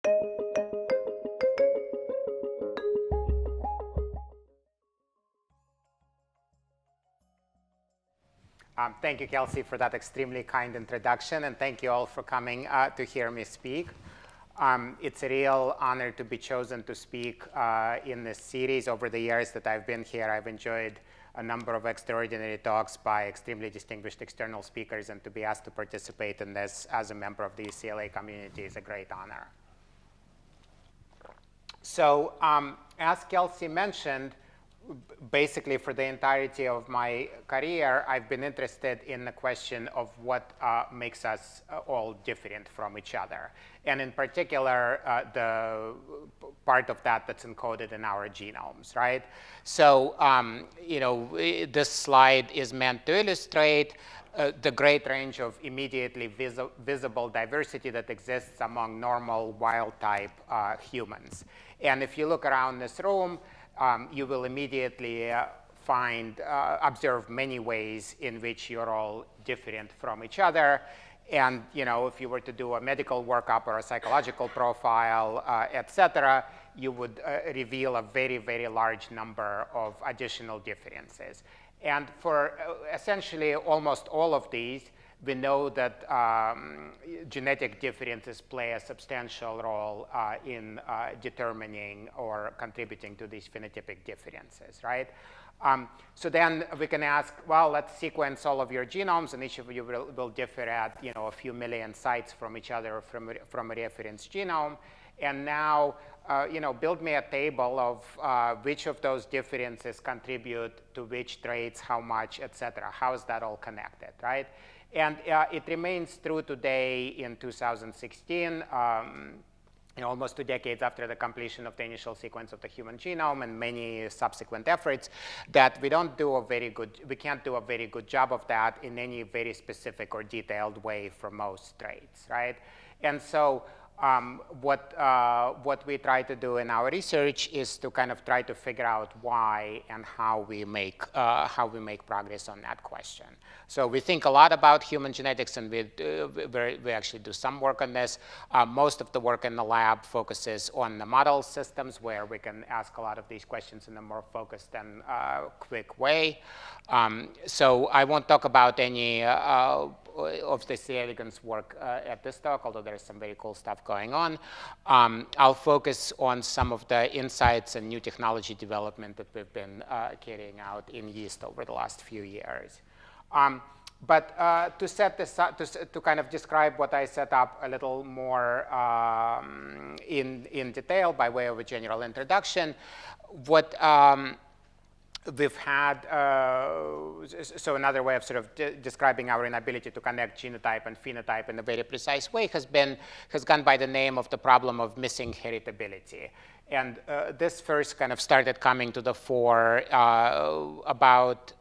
Thank you, Kelsey, for that extremely kind introduction, and thank you all for coming to hear me speak. It's a real honor to be chosen to speak in this series. Over the years that I've been here, I've enjoyed a number of extraordinary talks by extremely distinguished external speakers, and to be asked to participate in this as a member of the UCLA community is a great honor. So as Kelsey mentioned, basically for the entirety of my career, I've been interested in the question of what makes us all different from each other. And in particular, the part of that that's encoded in our genomes, right? So, this slide is meant to illustrate the great range of immediately visible diversity that exists among normal wild-type humans. And if you look around this room, you will immediately observe many ways in which you're all different from each other. And if you were to do a medical workup or a psychological profile, et cetera, you would reveal a very, very large number of additional differences. And for essentially almost all of these, we know that genetic differences play a substantial role in determining or contributing to these phenotypic differences, right? So then we can ask, well, let's sequence all of your genomes, and each of you will differ at a few million sites from each other from a reference genome. And now, build me a table of which of those differences contribute to which traits, how much, et cetera. How is that all connected, right? And it remains true today in 2016, almost 2 decades after the completion of the initial sequence of the human genome and many subsequent efforts, that we can't do a very good job of that in any very specific or detailed way for most traits, right? And so what we try to do in our research is to kind of try to figure out why and how we make progress on that question. So we think a lot about human genetics, and we actually do some work on this. Most of the work in the lab focuses on the model systems, where we can ask a lot of these questions in a more focused and quick way. So I won't talk about any of the C. elegans work at this talk, although there's some very cool stuff going on. I'll focus on some of the insights and new technology development that we've been carrying out in Yeast over the last few years. But to set this up, to kind of describe what I set up a little more in detail by way of a general introduction, what we've had, so another way of sort of describing our inability to connect genotype and phenotype in a very precise way has gone by the name of the problem of missing heritability. And this first kind of started coming to the fore about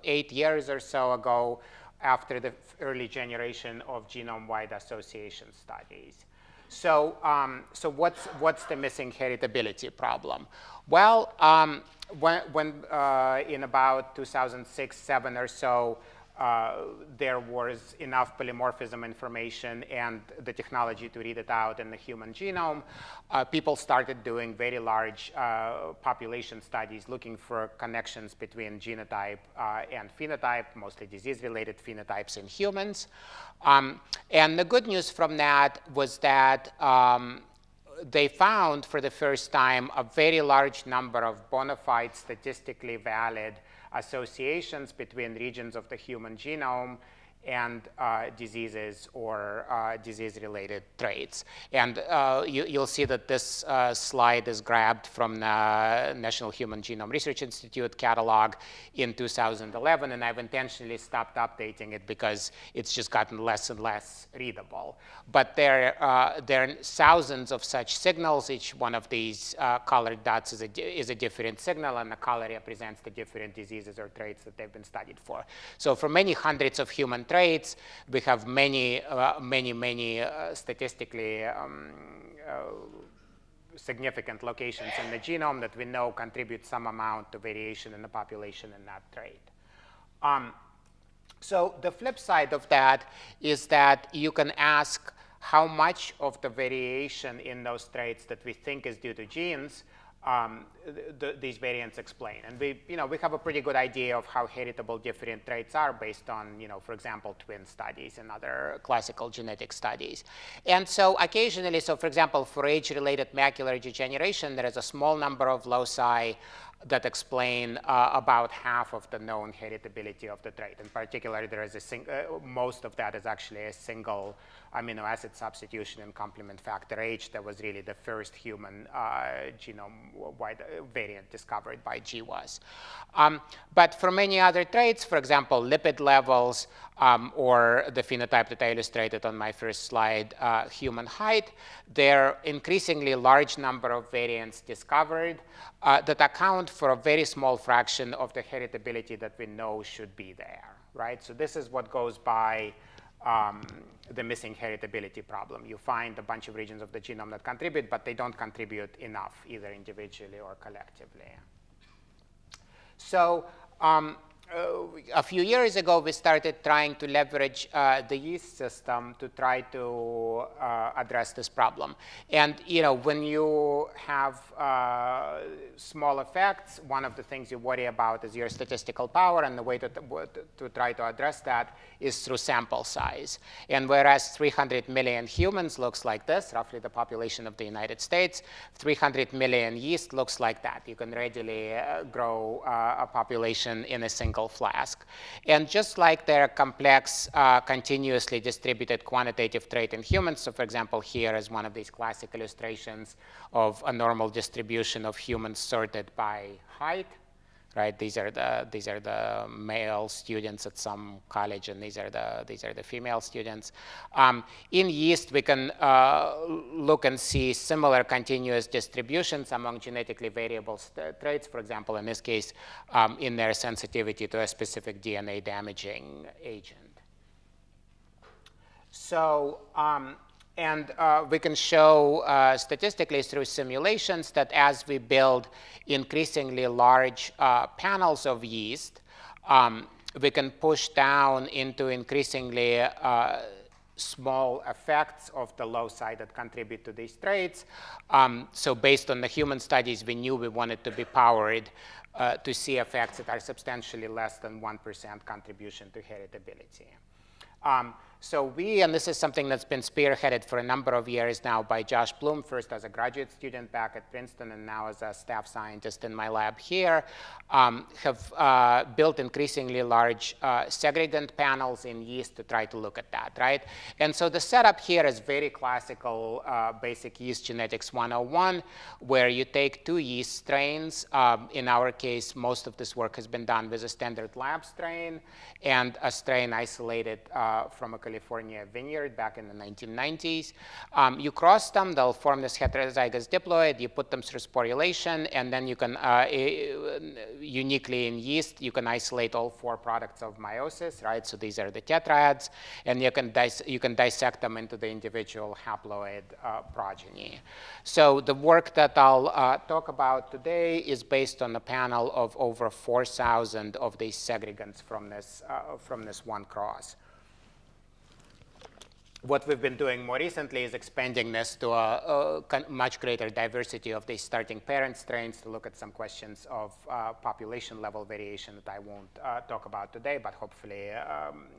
8 years or so ago, after the early generation of genome-wide association studies. So, what's the missing heritability problem? Well, when in about 2006-07 or so, there was enough polymorphism information and the technology to read it out in the human genome, people started doing very large population studies looking for connections between genotype and phenotype, mostly disease-related phenotypes in humans. And the good news from that was that they found for the first time a very large number of bona fide statistically valid associations between regions of the human genome and diseases or disease-related traits. And you'll see that this slide is grabbed from the National Human Genome Research Institute catalog in 2011, and I've intentionally stopped updating it because it's just gotten less and less readable. But there are thousands of such signals. Each one of these colored dots is a different signal, and the color represents the different diseases or traits that they've been studied for. So for many hundreds of human traits, we have many statistically significant locations in the genome that we know contribute some amount to variation in the population in that trait. So the flip side of that is that you can ask how much of the variation in those traits that we think is due to genes these variants explain. And we have a pretty good idea of how heritable different traits are based on, for example, twin studies and other classical genetic studies. And so occasionally, so for example, for age-related macular degeneration, there is a small number of loci that explain about half of the known heritability of the trait. In particular, there is most of that is actually a single amino acid substitution in complement factor H that was really the first human genome-wide variant discovered by GWAS. But for many other traits, for example, lipid levels, or the phenotype that I illustrated on my first slide, human height, there are increasingly large number of variants discovered that account for a very small fraction of the heritability that we know should be there, right? So this is what goes by the missing heritability problem. You find a bunch of regions of the genome that contribute, but they don't contribute enough, either individually or collectively. So a few years ago, we started trying to leverage the yeast system to try to address this problem. And when you have small effects, one of the things you worry about is your statistical power, and the way to try to address that is through sample size. And whereas 300 million humans looks like this, roughly the population of the United States, 300 million yeast looks like that. You can readily grow a population in a single flask. And just like there are complex, continuously distributed quantitative trait in humans, so for example, here is one of these classic illustrations of a normal distribution of humans sorted by height, right? These are the male students at some college, and these are the female students. In yeast, we can look and see similar continuous distributions among genetically variable traits. For example, in this case, in their sensitivity to a specific DNA damaging agent. So. And we can show statistically through simulations that as we build increasingly large panels of yeast, we can push down into increasingly small effects of the loci that contribute to these traits. So based on the human studies, we knew we wanted to be powered to see effects that are substantially less than 1% contribution to heritability. So and this is something that's been spearheaded for a number of years now by Josh Bloom, first as a graduate student back at Princeton and now as a staff scientist in my lab here, have built increasingly large segregant panels in yeast to try to look at that, right? And so the setup here is very classical basic yeast genetics 101, where you take two yeast strains. In our case, most of this work has been done with a standard lab strain and a strain isolated from a California vineyard back in the 1990s. You cross them, they'll form this heterozygous diploid, you put them through sporulation, and then you can, uniquely in yeast, you can isolate all four products of meiosis, right? So these are the tetrads, and you can dissect them into the individual haploid progeny. So the work that I'll talk about today is based on a panel of over 4,000 of these segregants from this one cross. What we've been doing more recently is expanding this to a much greater diversity of these starting parent strains to look at some questions of population level variation that I won't talk about today, but hopefully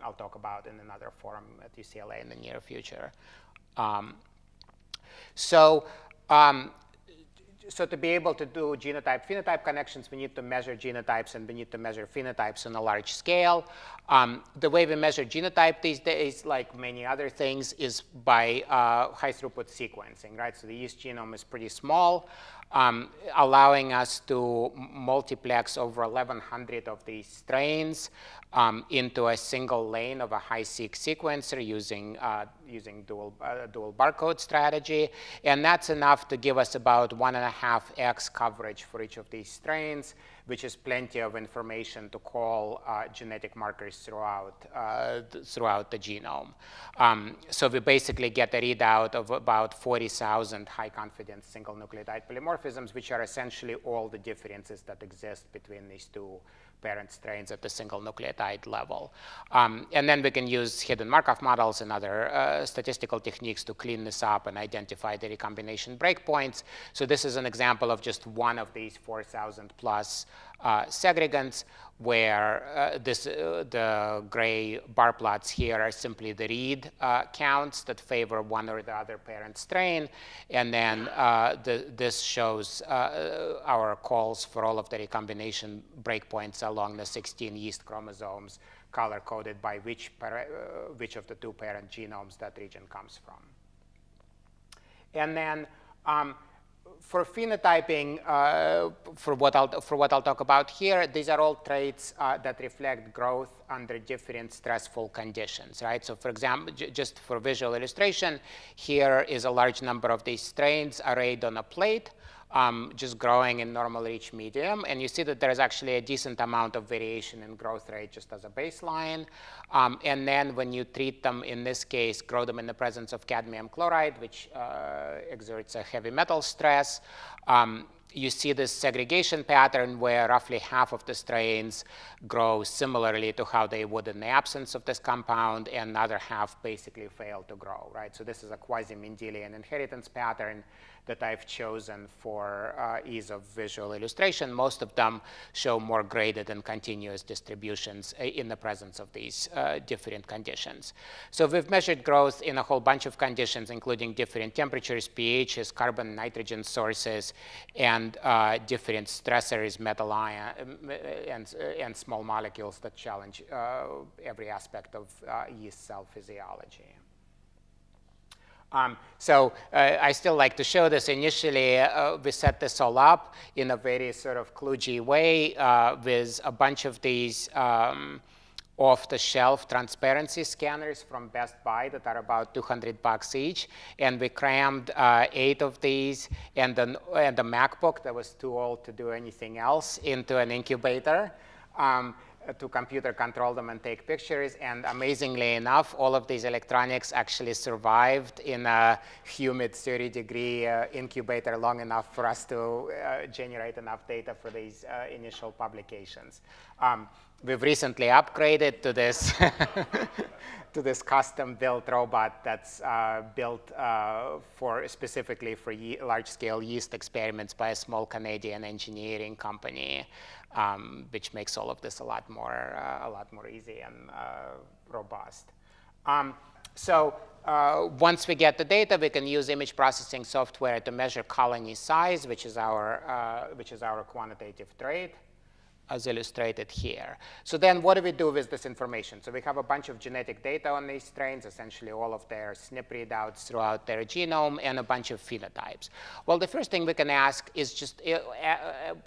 I'll talk about in another forum at UCLA in the near future. So to be able to do genotype-phenotype connections, we need to measure genotypes and we need to measure phenotypes on a large scale. The way we measure genotype these days, like many other things, is by high-throughput sequencing, right? So the yeast genome is pretty small, allowing us to multiplex over 1,100 of these strains into a single lane of a high-seq sequencer using dual barcode strategy. And that's enough to give us about 1.5x coverage for each of these strains, which is plenty of information to call genetic markers throughout the genome. So we basically get a readout of about 40,000 high-confidence single nucleotide polymorphisms, which are essentially all the differences that exist between these two parent strains at the single nucleotide level. And then we can use hidden Markov models and other statistical techniques to clean this up and identify the recombination breakpoints. So this is an example of just one of these 4,000 plus segregants, where the gray bar plots here are simply the read counts that favor one or the other parent strain. And then this shows our calls for all of the recombination breakpoints along the 16 yeast chromosomes, color-coded by which of the two parent genomes that region comes from. And then for phenotyping, for what I'll talk about here, these are all traits that reflect growth under different stressful conditions, right? So for example, just for visual illustration, here is a large number of these strains arrayed on a plate, just growing in normal reach medium. And you see that there's actually a decent amount of variation in growth rate just as a baseline. And then when you treat them, in this case, grow them in the presence of cadmium chloride, which exerts a heavy metal stress, you see this segregation pattern where roughly half of the strains grow similarly to how they would in the absence of this compound, and the other half basically fail to grow, right? So this is a quasi-Mendelian inheritance pattern that I've chosen for ease of visual illustration. Most of them show more graded and continuous distributions in the presence of these different conditions. So we've measured growth in a whole bunch of conditions, including different temperatures, pHs, carbon, nitrogen sources, and different stressors, metal ion, and small molecules that challenge every aspect of yeast cell physiology. So I still like to show this. Initially, we set this all up in a very sort of kludgy way with a bunch of these off-the-shelf transparency scanners from Best Buy that are about $200 each. And we crammed 8 of these and a MacBook that was too old to do anything else into an incubator. To computer control them and take pictures. And amazingly enough, all of these electronics actually survived in a humid 30-degree incubator long enough for us to generate enough data for these initial publications. We've recently upgraded to this to this custom-built robot that's built specifically for large-scale yeast experiments by a small Canadian engineering company, which makes all of this a lot more easy and robust. So once we get the data, we can use image processing software to measure colony size, which is our quantitative trait, as illustrated here. So then what do we do with this information? So we have a bunch of genetic data on these strains, essentially all of their SNP readouts throughout their genome, and a bunch of phenotypes. Well, the first thing we can ask is just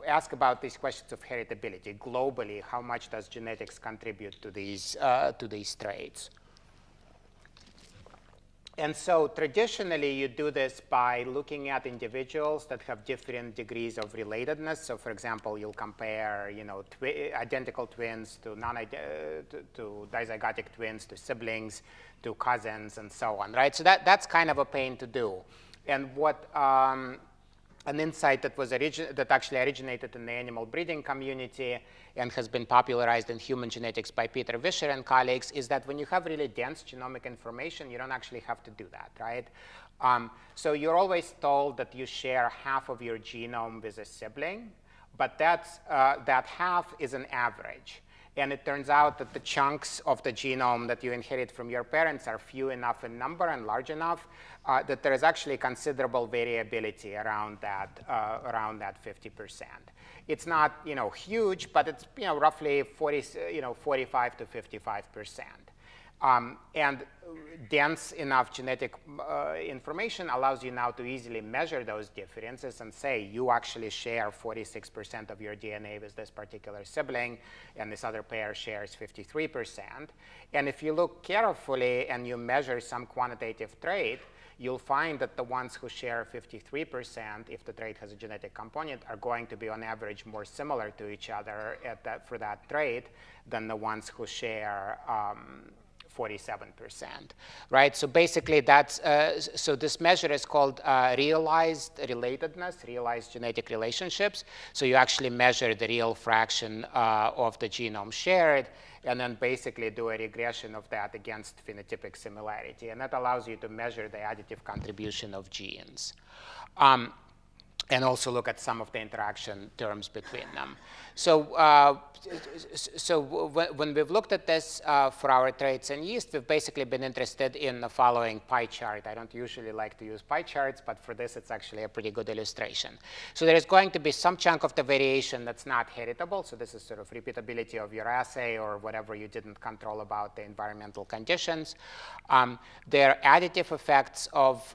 ask about these questions of heritability. Globally, how much does genetics contribute to these traits? And so traditionally, you do this by looking at individuals that have different degrees of relatedness. So for example, you'll compare identical twins to dizygotic twins, to siblings, to cousins, and so on, right? So that's kind of a pain to do. And what an insight that actually originated in the animal breeding community and has been popularized in human genetics by Peter Vischer and colleagues is that when you have really dense genomic information, you don't actually have to do that, right? So you're always told that you share half of your genome with a sibling, but that half is an average. And it turns out that the chunks of the genome that you inherit from your parents are few enough in number and large enough that there is actually considerable variability around that 50%. It's not huge, but it's roughly 45 to 55%. And dense enough genetic information allows you now to easily measure those differences and say you actually share 46% of your DNA with this particular sibling, and this other pair shares 53%. And if you look carefully and you measure some quantitative trait, you'll find that the ones who share 53%, if the trait has a genetic component, are going to be on average more similar to each other for that trait than the ones who share 47%, right? So basically that's, so this measure is called realized relatedness, realized genetic relationships. So you actually measure the real fraction of the genome shared, and then basically do a regression of that against phenotypic similarity. And that allows you to measure the additive contribution of genes. And also look at some of the interaction terms between them. So, when we've looked at this for our traits in yeast, we've basically been interested in the following pie chart. I don't usually like to use pie charts, but for this, it's actually a pretty good illustration. So there is going to be some chunk of the variation that's not heritable. So this is sort of repeatability of your assay or whatever you didn't control about the environmental conditions. There are additive effects of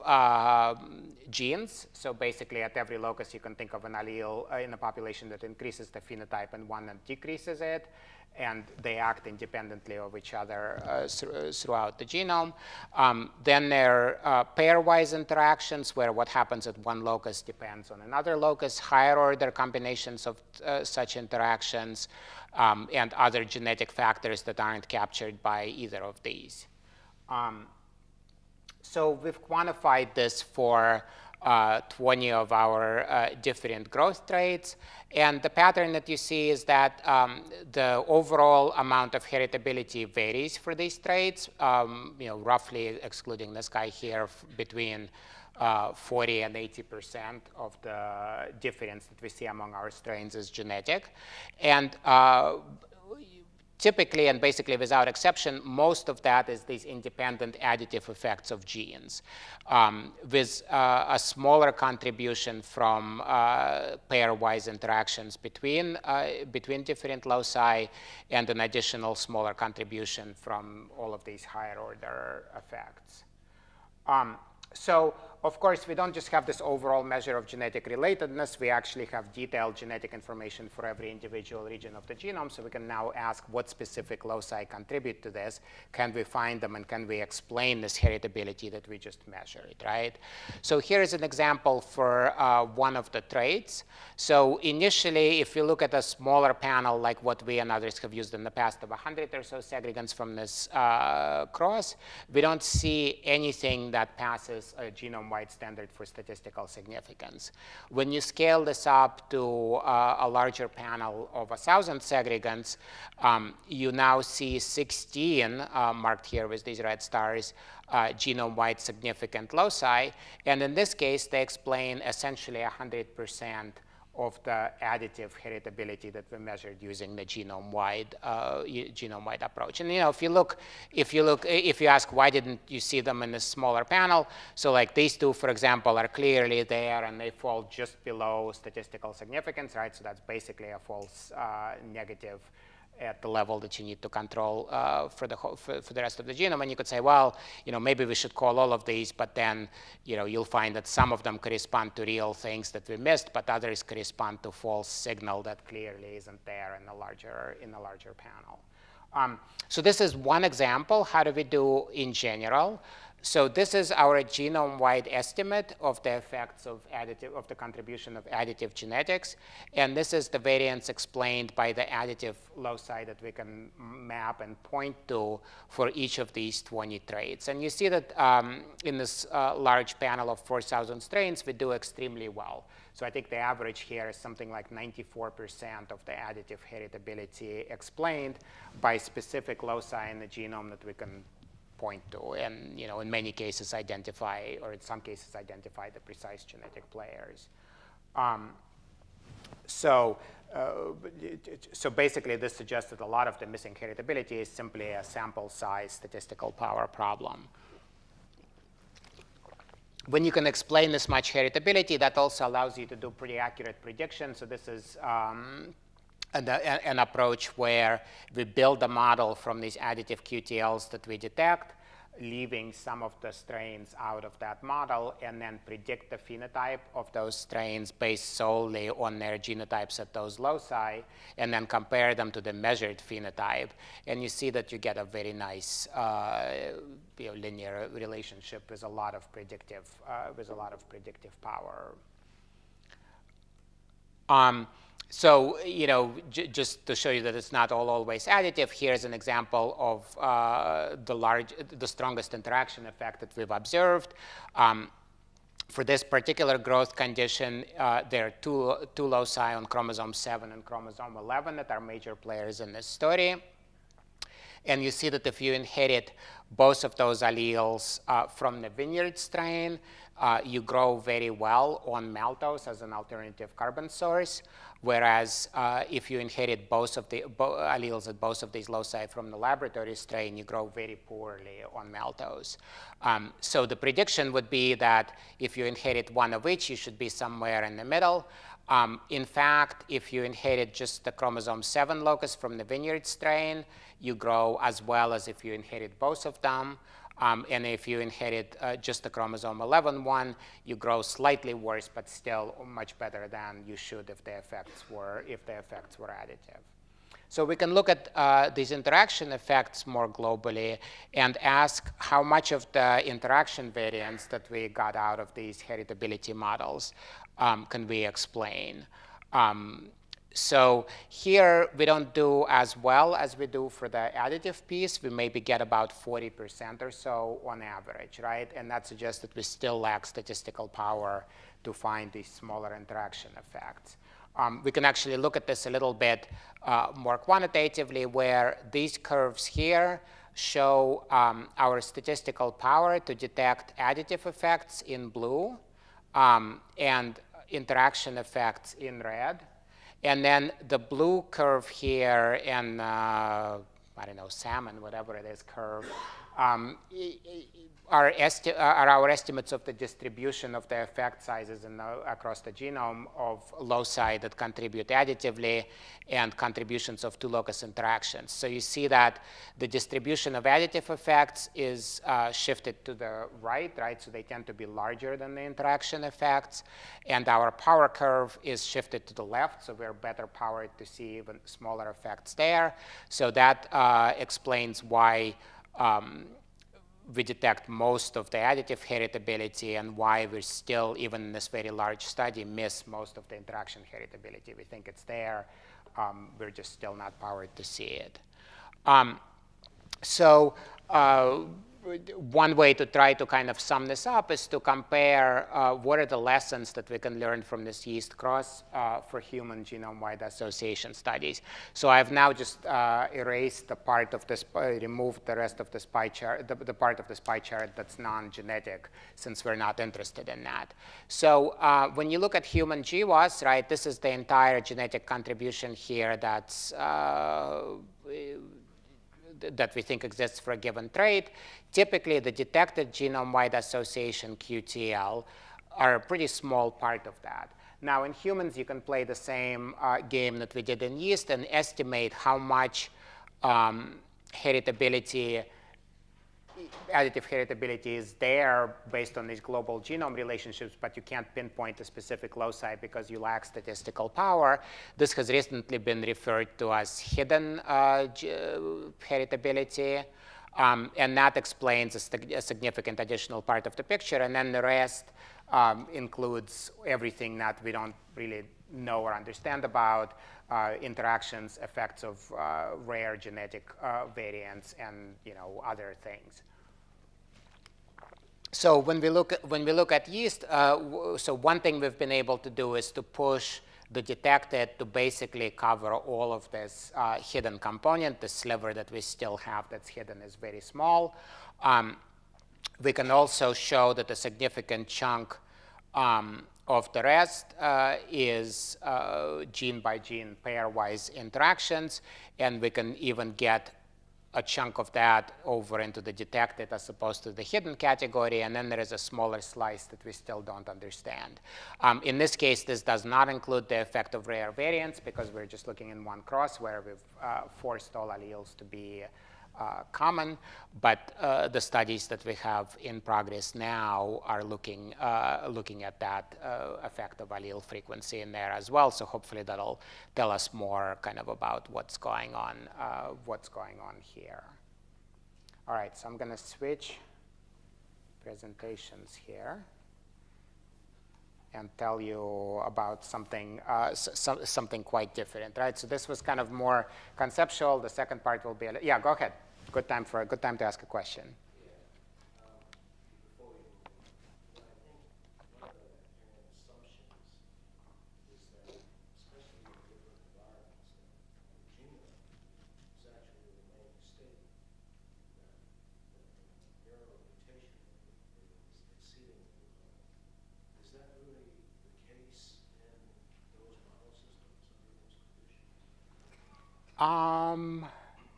genes. So basically, at every locus, you can think of an allele in a population that increases the phenotype and one that decreases it. And they act independently of each other throughout the genome. Then there are pairwise interactions where what happens at one locus depends on another locus, higher order combinations of such interactions, and other genetic factors that aren't captured by either of these. So we've quantified this for 20 of our different growth traits. And the pattern that you see is that the overall amount of heritability varies for these traits, roughly excluding this guy here, between 40 and 80% of the difference that we see among our strains is genetic. And typically, and basically without exception, most of that is these independent additive effects of genes, with a smaller contribution from pairwise interactions between different loci, and an additional smaller contribution from all of these higher order effects. So, of course, we don't just have this overall measure of genetic relatedness. We actually have detailed genetic information for every individual region of the genome. So we can now ask what specific loci contribute to this. Can we find them, and can we explain this heritability that we just measured, right? So here is an example for one of the traits. So initially, if you look at a smaller panel like what we and others have used in the past of 100 or so segregants from this cross, we don't see anything that passes a genome-wide standard for statistical significance. When you scale this up to a larger panel of 1,000 segregants, you now see 16, marked here with these red stars, genome-wide significant loci. And in this case, they explain essentially 100% of the additive heritability that we measured using the genome-wide approach. And if you ask why didn't you see them in this smaller panel, so like these two, for example, are clearly there, and they fall just below statistical significance, right? So that's basically a false negative at the level that you need to control for the rest of the genome. And you could say, well, maybe we should call all of these, but then you'll find that some of them correspond to real things that we missed, but others correspond to false signal that clearly isn't there in the larger panel. So this is one example. How do we do in general? So this is our genome-wide estimate of the effects of the contribution of additive genetics. And this is the variance explained by the additive loci that we can map and point to for each of these 20 traits. And you see that in this large panel of 4,000 strains, we do extremely well. So I think the average here is something like 94% of the additive heritability explained by specific loci in the genome that we can point to, and in many cases identify, or in some cases identify, the precise genetic players. So basically, this suggests that a lot of the missing heritability is simply a sample size statistical power problem. When you can explain this much heritability, that also allows you to do pretty accurate predictions. So this is an approach where we build a model from these additive QTLs that we detect, leaving some of the strains out of that model, and then predict the phenotype of those strains based solely on their genotypes at those loci, and then compare them to the measured phenotype. And you see that you get a very nice linear relationship with a lot of predictive power. So, just to show you that it's not always additive, here's an example of the strongest interaction effect that we've observed. For this particular growth condition, there are two loci on chromosome 7 and chromosome 11 that are major players in this story. And you see that if you inherit both of those alleles from the vineyard strain, you grow very well on maltose as an alternative carbon source. Whereas if you inherit both of the alleles at both of these loci from the laboratory strain, you grow very poorly on maltose. So the prediction would be that if you inherit one of each, you should be somewhere in the middle. In fact, if you inherit just the chromosome 7 locus from the vineyard strain, you grow as well as if you inherit both of them. And if you inherit just the chromosome 11 one, you grow slightly worse, but still much better than you should if the effects were additive. So we can look at these interaction effects more globally and ask how much of the interaction variance that we got out of these heritability models can we explain. So here we don't do as well as we do for the additive piece. We maybe get about 40% or so on average, right? And that suggests that we still lack statistical power to find these smaller interaction effects. We can actually look at this a little bit more quantitatively, where these curves here show our statistical power to detect additive effects in blue and interaction effects in red. And then the blue curve here and, I don't know, salmon, whatever it is, curve, are our estimates of the distribution of the effect sizes across the genome of loci that contribute additively and contributions of two locus interactions. So you see that the distribution of additive effects is shifted to the right? So they tend to be larger than the interaction effects. And our power curve is shifted to the left, so we're better powered to see even smaller effects there. So that explains why we detect most of the additive heritability and why we still, even in this very large study, miss most of the interaction heritability. We think it's there. We're just still not powered to see it. So one way to try to kind of sum this up is to compare what are the lessons that we can learn from this yeast cross for human genome-wide association studies. So I've now just erased the part of this, removed the rest of this pie chart, the part of this pie chart that's non-genetic, since we're not interested in that. So when you look at human GWAS, right, this is the entire genetic contribution here that's that we think exists for a given trait. Typically, the detected genome-wide association, QTL, are a pretty small part of that. Now, in humans, you can play the same game that we did in yeast and estimate how much additive heritability is there based on these global genome relationships, but you can't pinpoint a specific loci because you lack statistical power. This has recently been referred to as hidden heritability, and that explains a significant additional part of the picture. And then the rest includes everything that we don't really know or understand about, interactions, effects of rare genetic variants, and other things. So when we look at yeast, so one thing we've been able to do is to push the detected to basically cover all of this hidden component. The sliver that we still have that's hidden is very small. We can also show that a significant chunk of the rest is gene by gene pairwise interactions, and we can even get a chunk of that over into the detected as opposed to the hidden category, and then there is a smaller slice that we still don't understand. In this case, this does not include the effect of rare variants because we're just looking in one cross where we've forced all alleles to be common, but the studies that we have in progress now are looking at that effect of allele frequency in there as well. So hopefully that'll tell us more kind of about what's going on here. All right, so I'm going to switch presentations here. and tell you about something, something quite different, right? So this was kind of more conceptual. The second part will be, yeah, go ahead. Good time to ask a question.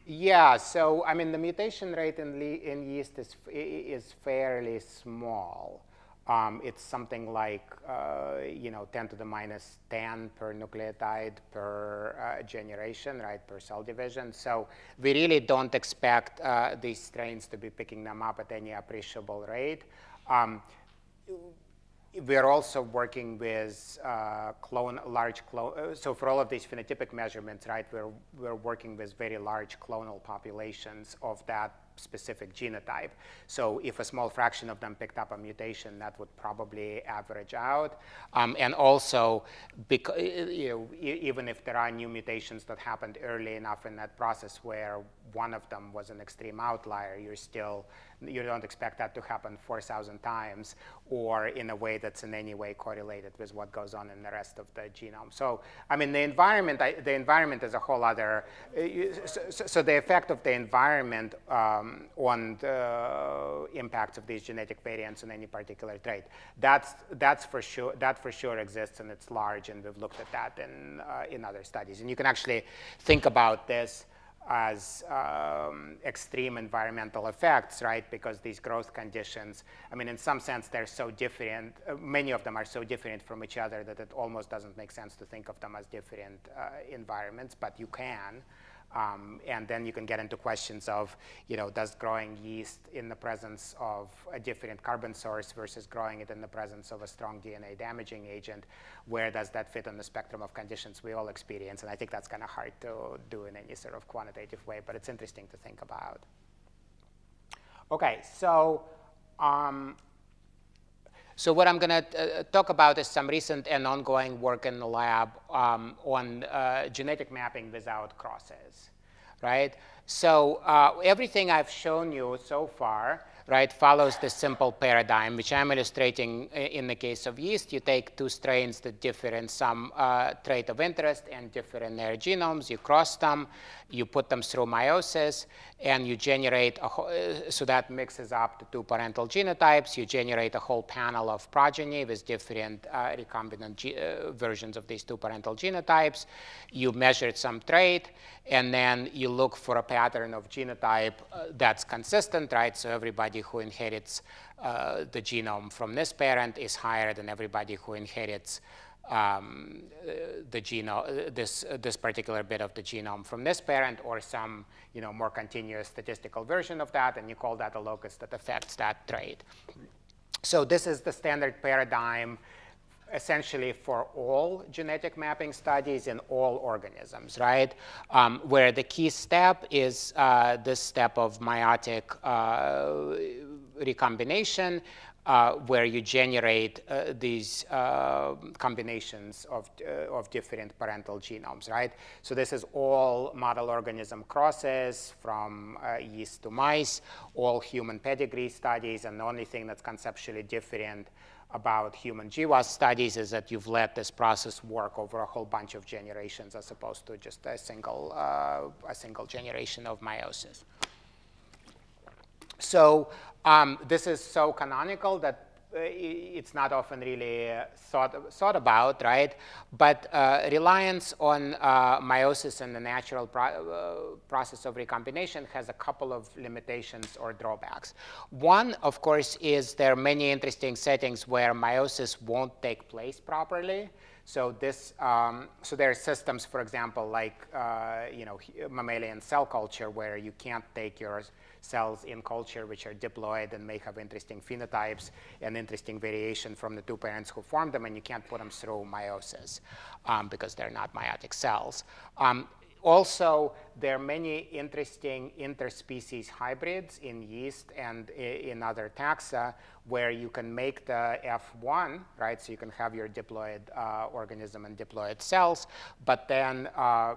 Yeah, so I mean the mutation rate in yeast is fairly small. It's something like 10 to the minus 10 per nucleotide per generation, right, per cell division. So we really don't expect these strains to be picking them up at any appreciable rate. We're also working with so for all of these phenotypic measurements, right, we're working with very large clonal populations of that specific genotype. So if a small fraction of them picked up a mutation, that would probably average out. And also, even if there are new mutations that happened early enough in that process where one of them was an extreme outlier, you don't expect that to happen 4,000 times or in a way that's in any way correlated with what goes on in the rest of the genome. So, I mean, the environment is a whole other, so the effect of the environment on the impacts of these genetic variants on any particular trait, that for sure exists, and it's large, and we've looked at that in other studies. And you can actually think about this as extreme environmental effects, right? Because these growth conditions, I mean, in some sense, they're so different. Many of them are so different from each other that it almost doesn't make sense to think of them as different environments, but you can. And then you can get into questions of, does growing yeast in the presence of a different carbon source versus growing it in the presence of a strong DNA damaging agent, where does that fit on the spectrum of conditions we all experience? And I think that's kind of hard to do in any sort of quantitative way, but it's interesting to think about. Okay, so what I'm going to talk about is some recent and ongoing work in the lab on genetic mapping without crosses, right? So everything I've shown you so far, right, follows this simple paradigm, which I'm illustrating in the case of yeast. You take two strains that differ in some trait of interest and differ in their genomes. You cross them, you put them through meiosis, and you generate so that mixes up the two parental genotypes. You generate a whole panel of progeny with different recombinant versions of these two parental genotypes. You measured some trait, and then you look for a pattern of genotype that's consistent, right? So everybody who inherits the genome from this parent is higher than everybody who inherits the genome, this particular bit of the genome from this parent, or some more continuous statistical version of that, and you call that a locus that affects that trait. So this is the standard paradigm essentially for all genetic mapping studies in all organisms, right? Where the key step is this step of meiotic recombination, where you generate these combinations of different parental genomes, right? So this is all model organism crosses from yeast to mice, all human pedigree studies, and the only thing that's conceptually different about human GWAS studies is that you've let this process work over a whole bunch of generations as opposed to just a single generation of meiosis. So this is so canonical that it's not often really thought about, right? But reliance on meiosis and the natural process of recombination has a couple of limitations or drawbacks. One, of course, is there are many interesting settings where meiosis won't take place properly. So this, so there are systems, for example, like mammalian cell culture, where you can't take your cells in culture which are diploid and may have interesting phenotypes and interesting variation from the two parents who formed them, and you can't put them through meiosis because they're not meiotic cells. Also, there are many interesting interspecies hybrids in yeast and in other taxa where you can make the F1, right? So you can have your diploid organism and diploid cells, but then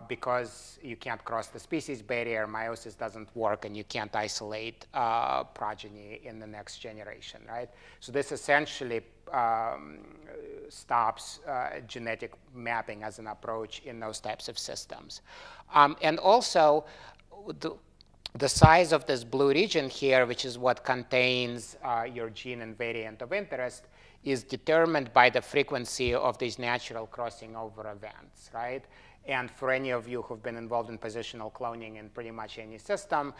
because you can't cross the species barrier, meiosis doesn't work and you can't isolate progeny in the next generation, right? So this essentially stops genetic mapping as an approach in those types of systems. And also, the size of this blue region here, which is what contains your gene and variant of interest, is determined by the frequency of these natural crossing over events, right? And for any of you who've been involved in positional cloning in pretty much any system,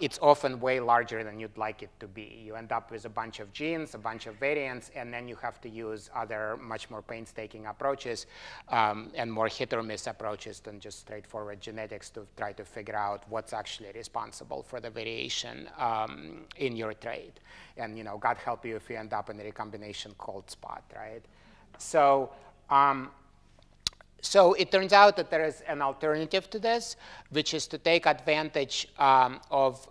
it's often way larger than you'd like it to be. You end up with a bunch of genes, a bunch of variants, and then you have to use other much more painstaking approaches and more hit or miss approaches than just straightforward genetics to try to figure out what's actually responsible for the variation in your trait. And God help you if you end up in a recombination cold spot, right? So it turns out that there is an alternative to this, which is to take advantage of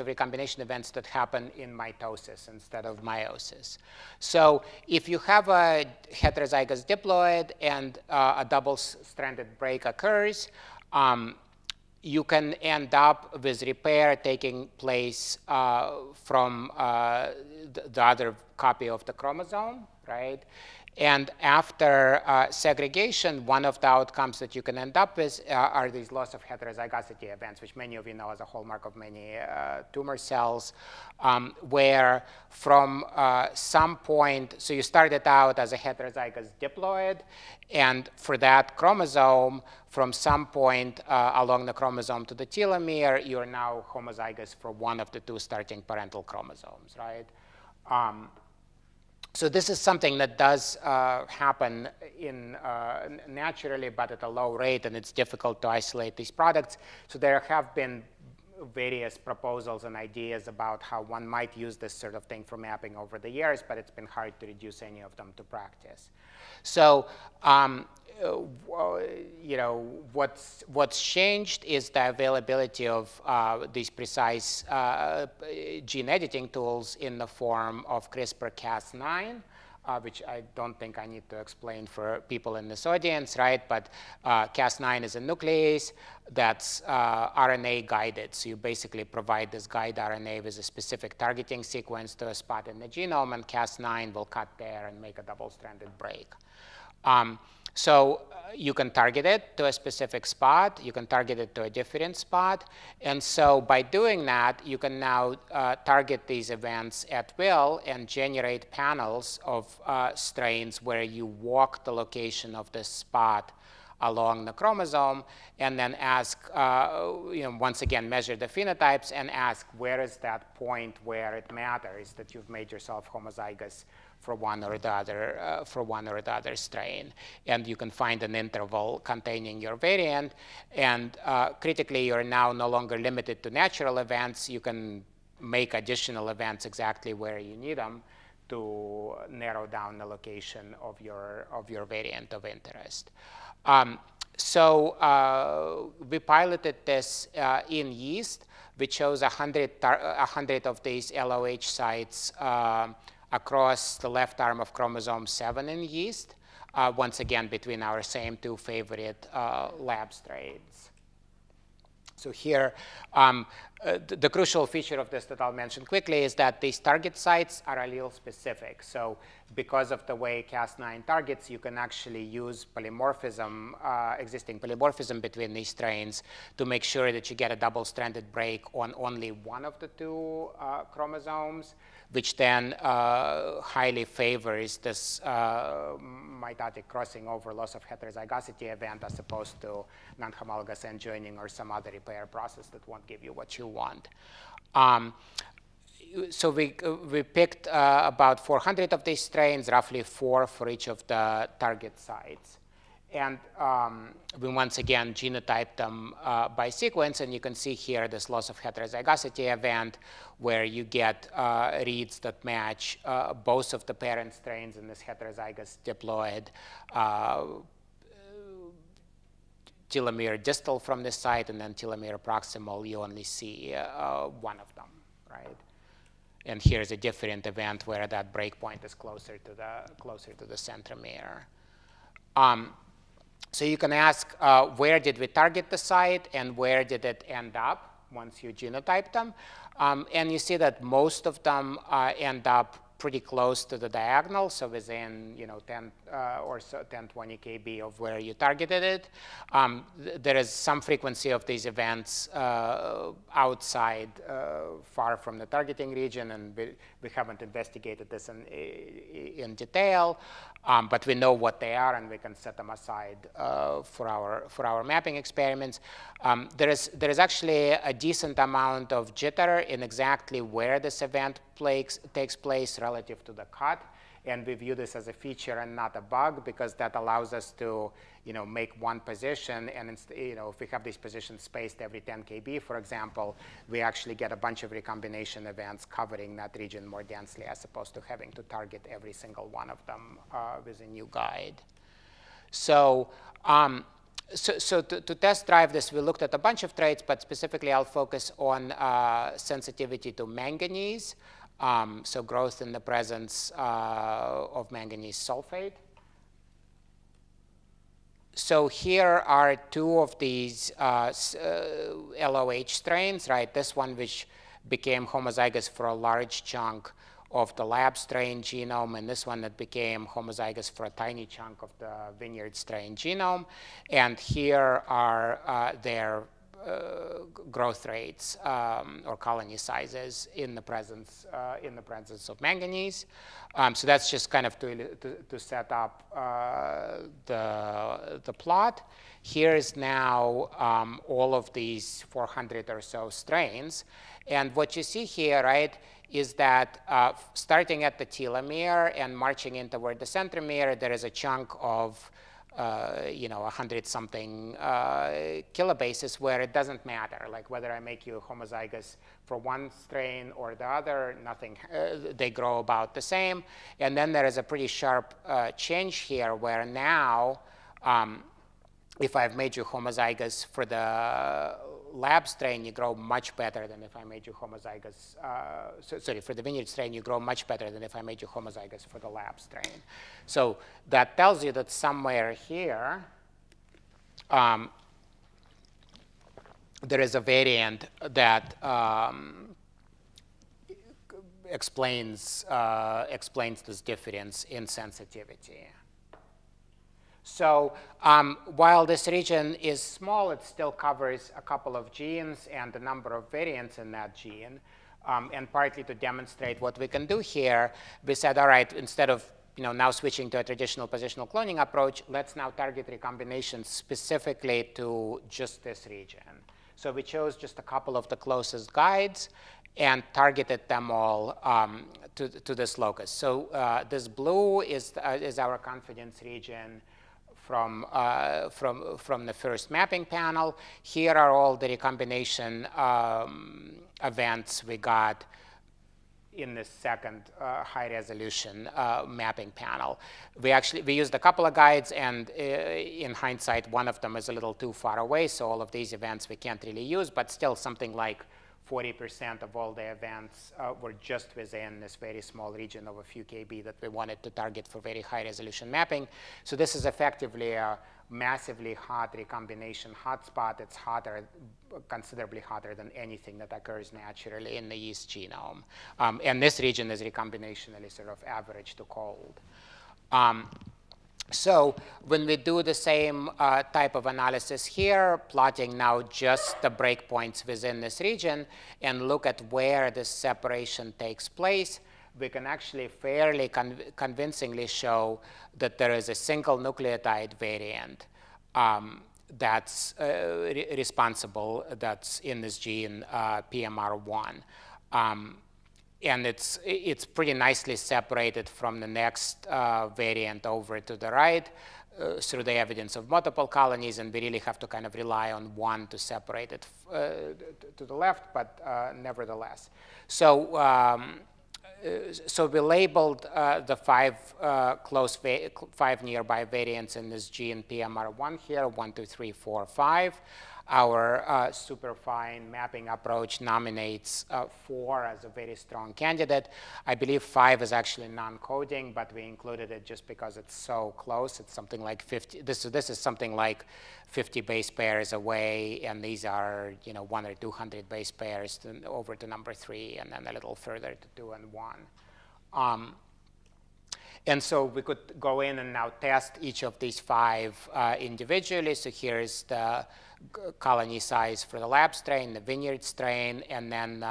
recombination events that happen in mitosis instead of meiosis. So if you have a heterozygous diploid and a double-stranded break occurs, you can end up with repair taking place from the other copy of the chromosome, right? And after segregation, one of the outcomes that you can end up with are these loss of heterozygosity events, which many of you know as a hallmark of many tumor cells, where from some point, so you started out as a heterozygous diploid, and for that chromosome, from some point along the chromosome to the telomere, you are now homozygous for one of the two starting parental chromosomes, right? So this is something that does happen naturally, but at a low rate, and it's difficult to isolate these products. So there have been various proposals and ideas about how one might use this sort of thing for mapping over the years, but it's been hard to reduce any of them to practice. So what's changed is the availability of these precise gene editing tools in the form of CRISPR Cas9, which I don't think I need to explain for people in this audience, right? But Cas9 is a nuclease that's RNA guided. So you basically provide this guide RNA with a specific targeting sequence to a spot in the genome, and Cas9 will cut there and make a double-stranded break. So you can target it to a specific spot. You can target it to a different spot. And so by doing that, you can now target these events at will and generate panels of strains where you walk the location of this spot along the chromosome, and then ask, once again, measure the phenotypes and ask where is that point where it matters that you've made yourself homozygous for one or the other strain. And you can find an interval containing your variant. And critically, you're now no longer limited to natural events. You can make additional events exactly where you need them to narrow down the location of your variant of interest. So we piloted this in yeast, which shows 100 of these LOH sites across the left arm of chromosome 7 in yeast, once again between our same two favorite lab strains. So here, the crucial feature of this that I'll mention quickly is that these target sites are allele specific. So because of the way Cas9 targets, you can actually use polymorphism, existing polymorphism between these strains to make sure that you get a double-stranded break on only one of the two chromosomes, which then highly favors this mitotic crossing over loss of heterozygosity event as opposed to non-homologous end joining or some other repair process that won't give you what you want. So we picked about 400 of these strains, roughly 4 for each of the target sites. And we once again genotyped them by sequence, and you can see here this loss of heterozygosity event where you get reads that match both of the parent strains in this heterozygous diploid telomere distal from this site and then telomere proximal, you only see one of them, right? And here's a different event where that breakpoint is closer to the centromere. So you can ask, where did we target the site and where did it end up once you genotype them? And you see that most of them end up pretty close to the diagonal, so within 10 or so 10-20 kb of where you targeted it. There is some frequency of these events outside, far from the targeting region, and we haven't investigated this in detail, but we know what they are, and we can set them aside for our mapping experiments. There is actually a decent amount of jitter in exactly where this event takes place relative to the cut, and we view this as a feature and not a bug, because that allows us to make one position, and if we have these positions spaced every 10 kb, for example, we actually get a bunch of recombination events covering that region more densely, as opposed to having to target every single one of them with a new guide. So to test drive this, we looked at a bunch of traits, but specifically I'll focus on sensitivity to manganese, so growth in the presence of manganese sulfate. So here are two of these LOH strains, right? This one, which became homozygous for a large chunk of the lab strain genome, and this one that became homozygous for a tiny chunk of the vineyard strain genome. And here are their growth rates or colony sizes in the presence of manganese. So that's just kind of to set up the plot. Here is now all of these 400 or so strains, and what you see here, right, is that starting at the telomere and marching in toward the centromere, there is a chunk of 100-something kilobases where it doesn't matter, like whether I make you homozygous for one strain or the other, nothing, they grow about the same. And then there is a pretty sharp change here where now, if I've made you homozygous for the lab strain, you grow much better than if I made you homozygous, for the vineyard strain, you grow much better than if I made you homozygous for the lab strain. So that tells you that somewhere here, there is a variant that explains this difference in sensitivity. So while this region is small, it still covers a couple of genes and a number of variants in that gene. And partly to demonstrate what we can do here, we said, all right, instead of now switching to a traditional positional cloning approach, let's now target recombination specifically to just this region. So we chose just a couple of the closest guides and targeted them all to this locus. So this blue is our confidence region from the first mapping panel. Here are all the recombination events we got in the second high-resolution mapping panel. We used a couple of guides, and in hindsight, one of them is a little too far away, so all of these events we can't really use, but still something like 40% of all the events were just within this very small region of a few kb that we wanted to target for very high-resolution mapping. So this is effectively a massively hot recombination hotspot. It's hotter, considerably hotter than anything that occurs naturally in the yeast genome. And this region is recombinationally sort of average to cold. So when we do the same type of analysis here, plotting now just the breakpoints within this region and look at where this separation takes place, we can actually fairly convincingly show that there is a single nucleotide variant that's responsible, that's in this gene PMR1. And it's pretty nicely separated from the next variant over to the right through the evidence of multiple colonies, and we really have to kind of rely on one to separate it to the left, but nevertheless. So So we labeled the five nearby variants in this gene PMR1 here, 1, 2, 3, 4, 5. Our superfine mapping approach nominates 4 as a very strong candidate. I believe 5 is actually non-coding, but we included it just because it's so close. It's something like 50. This is something like 50 base pairs away, and these are 1 or 200 base pairs over to number 3, and then a little further to 2 and 1. And so we could go in and now test each of these 5 individually. So here's the colony size for the lab strain, the vineyard strain, and then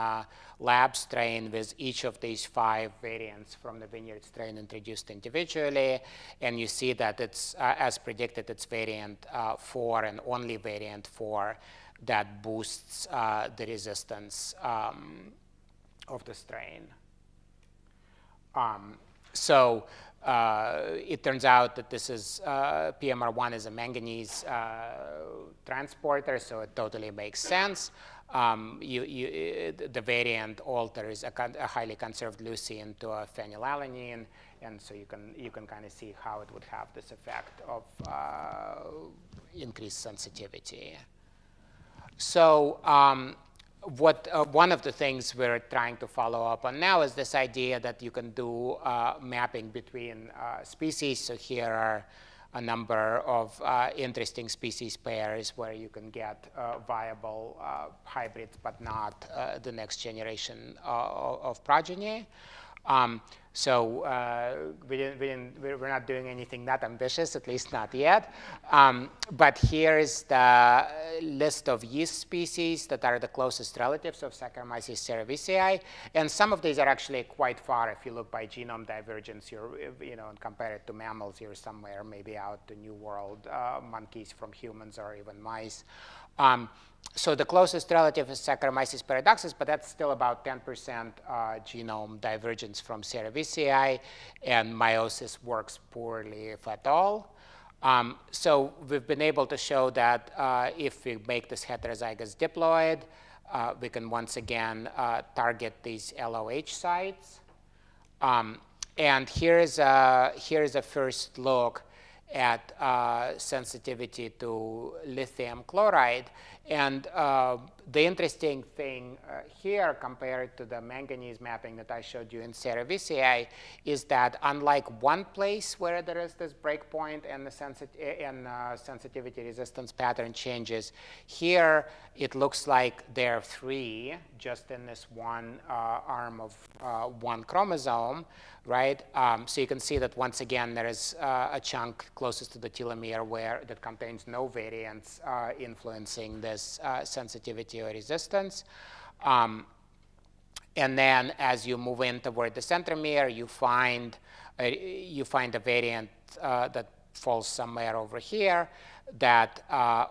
lab strain with each of these 5 variants from the vineyard strain introduced individually. And you see that it's, as predicted, it's variant 4 and only variant 4 that boosts the resistance of the strain. So it turns out that this is PMR1 is a manganese transporter, so it totally makes sense. The variant alters a highly conserved leucine to a phenylalanine, and so you can kind of see how it would have this effect of increased sensitivity. So one of the things we're trying to follow up on now is this idea that you can do mapping between species. So here are a number of interesting species pairs where you can get viable hybrids, but not the next generation of progeny. So we're not doing anything that ambitious, at least not yet. But here is the list of yeast species that are the closest relatives of Saccharomyces cerevisiae. And some of these are actually quite far. If you look by genome divergence, and compare it to mammals, you're somewhere maybe out to New World monkeys from humans or even mice. So the closest relative is Saccharomyces paradoxus, but that's still about 10% genome divergence from cerevisiae, and meiosis works poorly, if at all. So we've been able to show that if we make this heterozygous diploid, we can once again target these LOH sites. And here's a first look at sensitivity to lithium chloride. And the interesting thing here compared to the manganese mapping that I showed you in cerevisiae is that unlike one place where there is this breakpoint and the sensitivity resistance pattern changes, here it looks like there are 3 just in this one arm of one chromosome, right? So you can see that once again there is a chunk closest to the telomere that contains no variants influencing this sensitivity or resistance. And then as you move in toward the centromere, you find a variant that falls somewhere over here that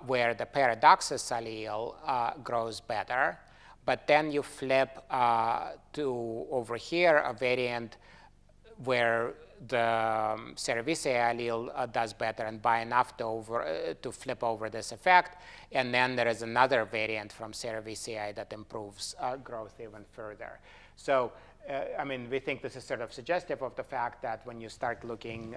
where the paradoxus allele grows better. But then you flip to over here a variant where the cerevisiae allele does better, and by enough to flip over this effect. And then there is another variant from cerevisiae that improves growth even further. So I mean, we think this is sort of suggestive of the fact that when you start looking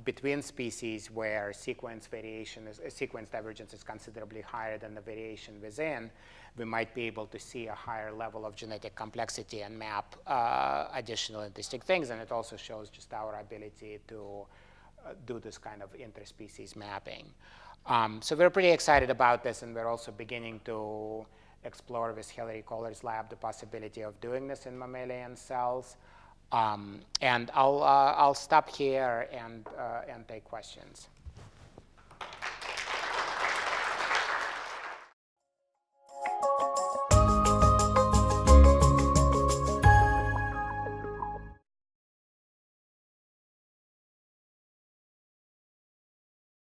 between species where sequence divergence is considerably higher than the variation within, we might be able to see a higher level of genetic complexity and map additional interesting things. And it also shows just our ability to do this kind of interspecies mapping. So we're pretty excited about this, and we're also beginning to explore with Hilary Kohler's lab the possibility of doing this in mammalian cells. And I'll stop here and take questions.